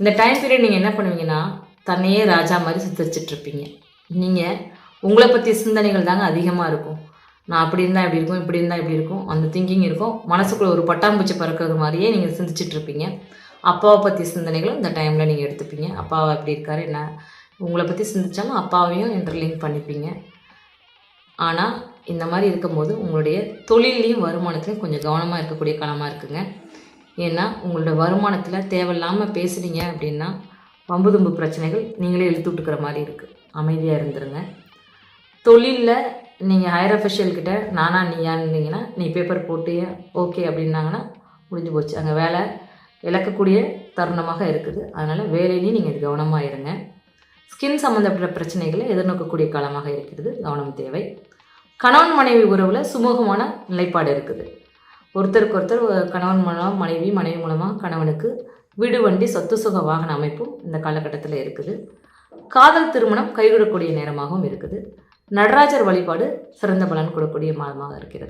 இந்த time period நீங்கள் என்ன பண்ணுவீங்கன்னா, தன்னையே ராஜா மாதிரி சித்தரிச்சிட்ருப்பீங்க. நீங்கள் உங்களை பற்றிய சிந்தனைகள் தாங்க அதிகமாக இருக்கும். நான் அப்படி இருந்தால் இப்படி இருக்கும், இப்படி இருந்தால் இப்படி இருக்கும், அந்த திங்கிங் இருக்கும். மனசுக்குள்ளே ஒரு பட்டாம்பூச்சி பறக்கிறது மாதிரியே நீங்கள் சிந்திச்சிட்ருப்பீங்க. அப்பாவை பற்றி சிந்தனைகளும் இந்த டைமில் நீங்கள் எடுத்துப்பீங்க. அப்பாவை எப்படி இருக்காரு என்ன, உங்களை பற்றி சிந்திச்சாலும் அப்பாவையும் இன்டர்லிங்க் பண்ணிப்பீங்க. ஆனால் இந்த மாதிரி இருக்கும்போது உங்களுடைய தொழிலையும் வருமானத்துலையும் கொஞ்சம் கவனமாக இருக்கக்கூடிய காலமாக இருக்குங்க. ஏன்னா உங்களோட வருமானத்தில் தேவையில்லாமல் பேசுனீங்க அப்படின்னா வம்பு தும்பு பிரச்சனைகள் நீங்களே இழுத்து விட்டுக்கிற மாதிரி இருக்குது. அமைதியாக இருந்துருங்க. தொழிலில் நீங்கள் ஹையர் அஃபிஷியல்கிட்ட நானா நீயான்னு இருந்தீங்கன்னா, நீ பேப்பர் போட்டு ஓகே அப்படின்னாங்கன்னா முடிஞ்சு போச்சு. அங்கே வேலை இழக்கக்கூடிய தருணமாக இருக்குது. அதனால் வேலையிலையும் நீங்கள் கவனமாக இருங்க. ஸ்கின் சம்மந்தப்பட்ட பிரச்சனைகளை எதிர்நோக்கக்கூடிய காலமாக இருக்கிறது. கவனம் தேவை. கணவன் மனைவி உறவில் சுமூகமான நிலைப்பாடு இருக்குது. ஒருத்தருக்கு ஒருத்தர் கணவன் மூலம் மனைவி, மனைவி மூலமாக கணவனுக்கு வீடு, வண்டி, சொத்து சுக வாகன அமைப்பும் இந்த காலகட்டத்தில் இருக்குது. காதல் திருமணம் கைகூடக்கூடிய நேரமாகவும் இருக்குது. நடராஜர் வழிபாடு சிறந்த பலன் கொடுக்கக்கூடிய மாதமாக இருக்கிறது.